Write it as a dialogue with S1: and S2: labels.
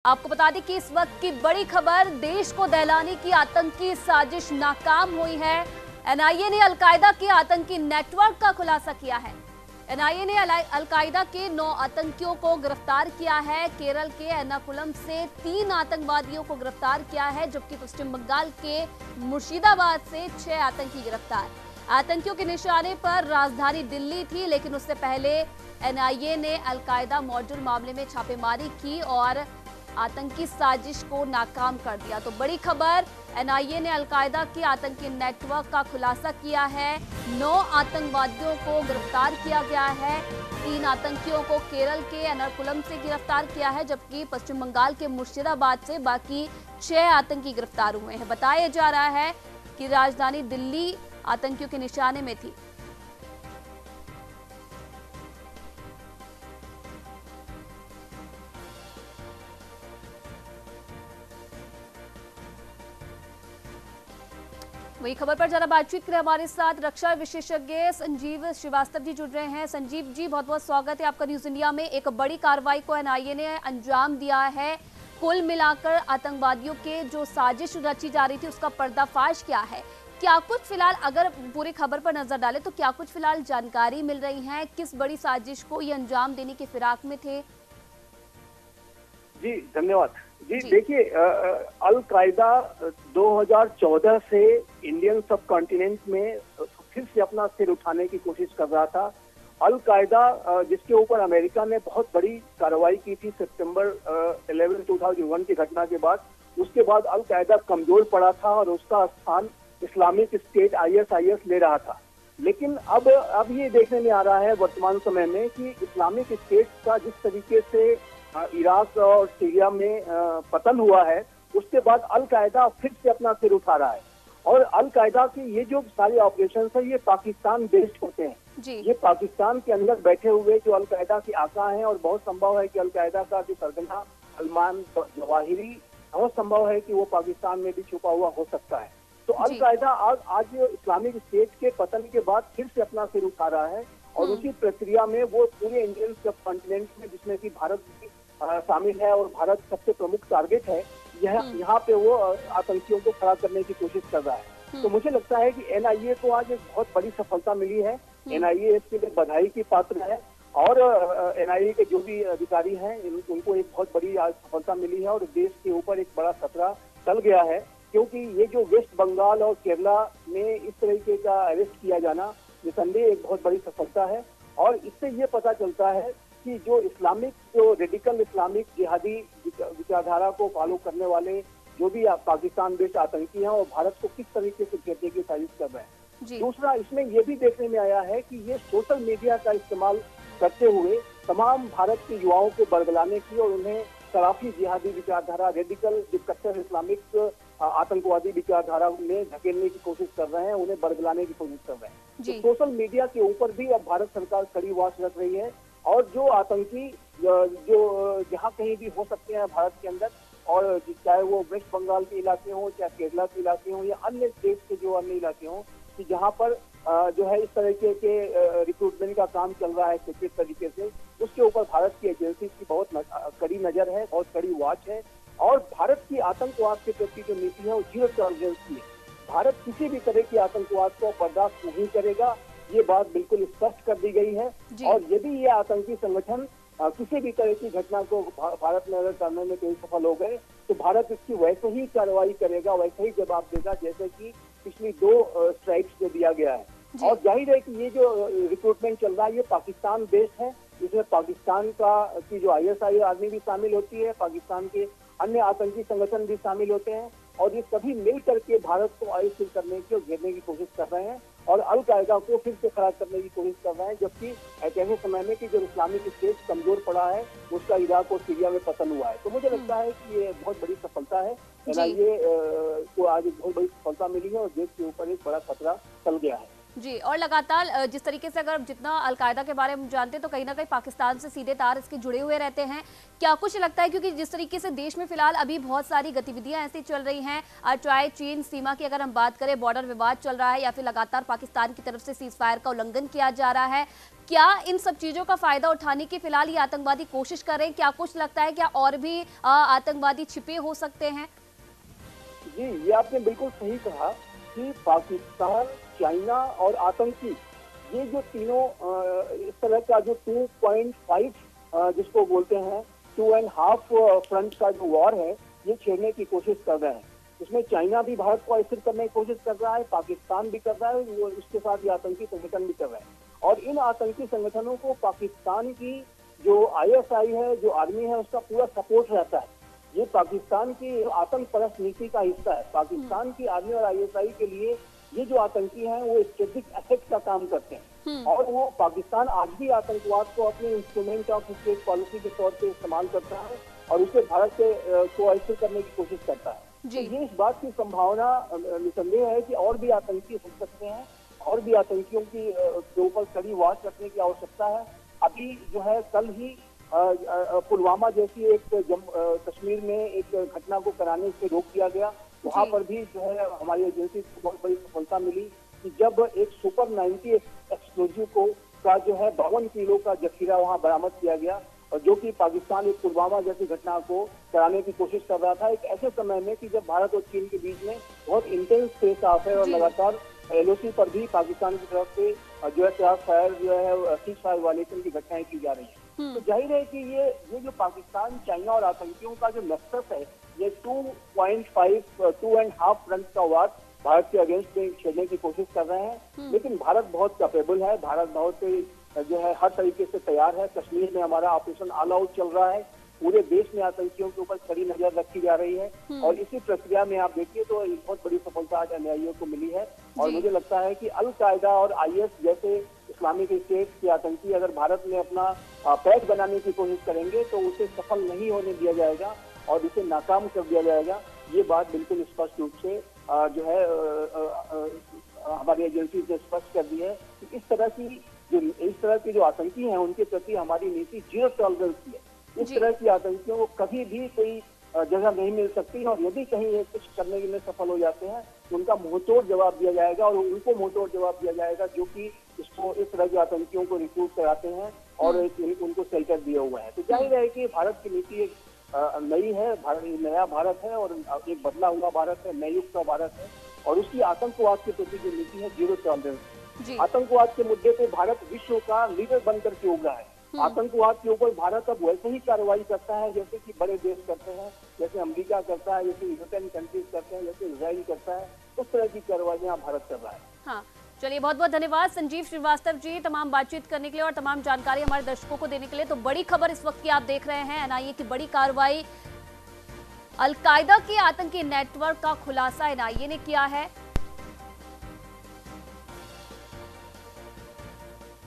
S1: आपको बता दें कि इस वक्त की बड़ी खबर, देश को दहलाने की आतंकी साजिश नाकाम हुई है। एनआईए ने अलकायदा के आतंकी नेटवर्क का खुलासा किया है। एनआईए ने अलकायदा के 9 आतंकियों को गिरफ्तार किया है। केरल के एर्नाकुलम से 3 आतंकवादियों को गिरफ्तार किया है, जबकि पश्चिम बंगाल के मुर्शिदाबाद से 6 आतंकी गिरफ्तार। आतंकियों के निशाने पर राजधानी दिल्ली थी, लेकिन उससे पहले एनआईए ने अलकायदा मॉड्यूल मामले में छापेमारी की और आतंकी साजिश को नाकाम कर दिया। तो बड़ी खबर, एनआईए ने अलकायदा के आतंकी नेटवर्क का खुलासा किया है। 9 आतंकवादियों को गिरफ्तार किया गया है। 3 आतंकियों को केरल के एर्नाकुलम से गिरफ्तार किया है, जबकि पश्चिम बंगाल के मुर्शिदाबाद से बाकी 6 आतंकी गिरफ्तार हुए हैं। बताया जा रहा है कि राजधानी दिल्ली आतंकियों के निशाने में थी। वही खबर पर जरा बातचीत करें, हमारे साथ रक्षा विशेषज्ञ संजीव श्रीवास्तव जी जुड़ रहे हैं। संजीव जी, बहुत बहुत स्वागत है आपका न्यूज इंडिया में। एक बड़ी कार्रवाई को एनआईए ने अंजाम दिया है। कुल मिलाकर आतंकवादियों के जो साजिश रची जा रही थी उसका पर्दाफाश क्या है? क्या कुछ फिलहाल, अगर पूरी खबर पर नजर डालें तो क्या कुछ फिलहाल जानकारी मिल रही है? किस बड़ी साजिश को ये अंजाम देने की फिराक में थे?
S2: जी धन्यवाद। जी देखिए, अल कायदा 2014 से इंडियन सब कॉन्टिनेंट में फिर से अपना सिर उठाने की कोशिश कर रहा था। अल कायदा जिसके ऊपर अमेरिका ने बहुत बड़ी कार्रवाई की थी सितंबर 11 2001 की घटना के बाद, उसके बाद अल कायदा कमजोर पड़ा था और उसका स्थान इस्लामिक स्टेट ISIS ले रहा था। लेकिन अब ये देखने में आ रहा है वर्तमान समय में कि इस्लामिक स्टेट का जिस तरीके से इराक और सीरिया में पतन हुआ है, उसके बाद अल कायदा फिर से अपना सिर उठा रहा है। और अल कायदा की ये जो सारे ऑपरेशन है ये पाकिस्तान बेस्ड होते हैं। ये पाकिस्तान के अंदर बैठे हुए जो अल कायदा के आका हैं, और बहुत संभव है कि अल कायदा का जो सरगना सलमान जवाहिरी, बहुत संभव है कि वो पाकिस्तान में भी छुपा हुआ हो सकता है। तो अल कायदा आज इस्लामिक स्टेट के पतन के बाद फिर से अपना सिर उठा रहा है, और उसी प्रक्रिया में वो पूरे इंडियन सब कॉन्टिनेंट में, जिसमें कि भारत भी शामिल है और भारत सबसे प्रमुख टारगेट है, यहाँ पे वो आतंकियों को खड़ा करने की कोशिश कर रहा है। तो मुझे लगता है कि एनआईए को आज एक बहुत बड़ी सफलता मिली है। एनआईए इसके लिए बधाई की पात्र है, और एनआईए के जो भी अधिकारी हैं उनको एक बहुत बड़ी आज सफलता मिली है, और देश के ऊपर एक बड़ा खतरा टल गया है। क्योंकि ये जो वेस्ट बंगाल और केरला में इस तरीके का अरेस्ट किया जाना, निसंदेह एक बहुत बड़ी सफलता है। और इससे ये पता चलता है कि जो रेडिकल इस्लामिक जिहादी विचारधारा को फॉलो करने वाले जो भी पाकिस्तान बेस्ड आतंकी हैं, वो भारत को किस तरीके से घेरने की साजिश कर रहे हैं। दूसरा, इसमें ये भी देखने में आया है कि ये सोशल मीडिया का इस्तेमाल करते हुए तमाम भारत के युवाओं को बरगलाने की और उन्हें सराफी जिहादी विचारधारा, रेडिकल जो कट्टर इस्लामिक आतंकवादी विचारधारा में धकेलने की कोशिश कर रहे हैं, उन्हें बरगलाने की कोशिश कर रहे हैं। तो सोशल मीडिया के ऊपर भी अब भारत सरकार कड़ी वॉच रख रही है, और जो आतंकी जो जहाँ कहीं भी हो सकते हैं भारत के अंदर, और चाहे वो वेस्ट बंगाल के इलाके हों, चाहे केरला के इलाके हों, या अन्य देश के जो अन्य इलाके हों, कि जहाँ पर जो है इस तरीके के रिक्रूटमेंट का काम चल रहा है सीक्रेट तरीके से, उसके ऊपर भारत की एजेंसी की बहुत कड़ी नजर है, बहुत कड़ी वॉच है। और भारत की आतंकवाद के प्रति जो नीति है वो 0 टॉलरेंस की है। भारत किसी भी तरह की आतंकवाद को बर्दाश्त नहीं करेगा, ये बात बिल्कुल स्पष्ट कर दी गई है। और यदि ये आतंकी संगठन किसी भी तरह की घटना को भारत में अगर करने में कहीं सफल हो गए, तो भारत इसकी वैसे ही कार्रवाई करेगा, वैसे ही जवाब देगा, जैसे कि पिछली 2 स्ट्राइक्स में दिया गया है। और जाहिर है कि ये जो रिक्रूटमेंट चल रहा है ये पाकिस्तान बेस्ड है, इसमें पाकिस्तान की जो ISI आर्मी भी शामिल होती है, पाकिस्तान के अन्य आतंकी संगठन भी शामिल होते हैं, और ये सभी मिल करके भारत को अस्थिर करने की और घेरने की कोशिश कर रहे हैं, और अल कायदा को फिर से खड़ा करने की कोशिश कर रहे हैं। जबकि ऐसे समय में कि जो इस्लामिक स्टेट कमजोर पड़ा है, उसका इराक और सीरिया में पतन हुआ है। तो मुझे लगता है कि ये बहुत बड़ी सफलता है। एनआईए को आज एक बहुत बड़ी सफलता मिली है, और देश के ऊपर एक बड़ा खतरा टल गया है।
S1: जी, और लगातार जिस तरीके से अगर जितना अलकायदा के बारे में जानते हैं तो कहीं ना कहीं पाकिस्तान से सीधे तार इसके जुड़े हुए रहते हैं। क्या कुछ लगता है, क्योंकि जिस तरीके से देश में फिलहाल अभी बहुत सारी गतिविधियां ऐसी चल रही हैं, ट्राई चीन सीमा की अगर हम बात करें, बॉर्डर विवाद चल रहा है या फिर लगातार पाकिस्तान की तरफ से सीज फायर का उल्लंघन किया जा रहा है, क्या इन सब चीजों का फायदा उठाने की फिलहाल ये आतंकवादी कोशिश कर रहे हैं? क्या कुछ लगता है क्या और भी आतंकवादी छिपे हो सकते हैं?
S2: जी, ये आपने बिल्कुल सही कहा कि पाकिस्तान, चाइना और आतंकी, ये जो तीनों इस तरह का जो 2.5 जिसको बोलते हैं 2.5 फ्रंट का जो वॉर है, ये छेड़ने की कोशिश कर रहे हैं। इसमें चाइना भी भारत को अस्थिर करने की कोशिश कर रहा है, पाकिस्तान भी कर रहा है, वो इसके साथ ये आतंकी संगठन भी कर रहे हैं। और इन आतंकी संगठनों को पाकिस्तान की जो ISI है, जो आर्मी है, उसका पूरा सपोर्ट रहता है। ये पाकिस्तान की आतंक परस्त नीति का हिस्सा है। पाकिस्तान की आर्मी और ISI के लिए ये जो आतंकी हैं वो स्ट्रेटेजिक एसेट का काम करते हैं और वो पाकिस्तान आज भी आतंकवाद को अपने इंस्ट्रूमेंट ऑफ स्टेट पॉलिसी के तौर पे इस्तेमाल करता है और उसे भारत से को अस्थिर करने की कोशिश करता है। तो ये इस बात की संभावना निसंदेह है कि और भी आतंकी हो सकते हैं और भी आतंकियों की के ऊपर कड़ी वॉच रखने की आवश्यकता है। अभी जो है कल ही पुलवामा जैसी एक कश्मीर में एक घटना को कराने से रोक दिया गया। वहाँ पर भी जो है हमारी एजेंसी को बहुत बड़ी सफलता मिली कि जब एक सुपर 90 एक्सप्लोजिव को का जो है 52 किलो का जखीरा वहाँ बरामद किया गया और जो कि पाकिस्तान एक पुलवामा जैसी घटना को कराने की कोशिश कर रहा था, एक ऐसे समय में कि जब भारत और चीन के बीच में बहुत इंटेंस फेस ऑफ है और लगातार LOC पर भी पाकिस्तान की तरफ से जो है क्रॉस फायर जो है सीज फायर वायलेशन की घटनाएं की जा रही है। तो जाहिर है कि ये जो पाकिस्तान, चाइना और आतंकियों का जो नेक्सस है, ये 2.5 फ्रंट का वार भारत के अगेंस्ट में छेड़ने की कोशिश कर रहे हैं। लेकिन भारत बहुत कैपेबल है, भारत बहुत जो है हर तरीके से तैयार है। कश्मीर में हमारा ऑपरेशन ऑल आउट चल रहा है, पूरे देश में आतंकियों के ऊपर कड़ी नजर रखी जा रही है और इसी प्रक्रिया में आप देखिए तो एक बहुत बड़ी सफलता आज अनुयायियों को मिली है। और मुझे लगता है कि अल-कायदा और IS जैसे इस्लामिक स्टेट के आतंकी अगर भारत में अपना पैठ बनाने की कोशिश करेंगे तो उसे सफल नहीं होने दिया जाएगा और इसे नाकाम कर दिया जाएगा। ये बात बिल्कुल स्पष्ट रूप से जो है हमारी एजेंसी ने स्पष्ट कर दी है कि इस तरह के जो आतंकी हैं उनके प्रति हमारी नीति 0 टॉलरेंस की है। इस तरह की आतंकियों को कभी भी कोई जगह नहीं मिल सकती और यदि कहीं ये कुछ करने में सफल हो जाते हैं तो उनका मुंहतोड़ जवाब दिया जाएगा और उनको मुंहतोड़ जवाब दिया जाएगा जो कि इस तरह के आतंकियों को रिक्रूट कराते हैं और उनको शेल्टर दिया हुआ है। तो जाहिर है कि भारत की नीति एक नई है, नया भारत है और एक बदला हुआ भारत है, नए युग का भारत है और उसकी आतंकवाद के प्रति जो नीति है 0 टॉलरेंस। आतंकवाद के मुद्दे पे भारत विश्व का लीडर बनकर के उभरा है। आतंकवाद के ऊपर भारत अब वैसे ही कार्रवाई करता है जैसे कि बड़े देश करते हैं, जैसे अमेरिका करता है, जैसे यूरोपियन कंट्रीज करते हैं, जैसे इजराइल करता है, उस तरह की कार्रवाइयां भारत कर रहा है।
S1: हाँ, चलिए बहुत बहुत धन्यवाद संजीव श्रीवास्तव जी तमाम बातचीत करने के लिए और तमाम जानकारी हमारे दर्शकों को देने के लिए। तो बड़ी खबर इस वक्त की आप देख रहे हैं, NIA की बड़ी कार्रवाई, अल-कायदा के आतंकी नेटवर्क का खुलासा NIA ने किया है।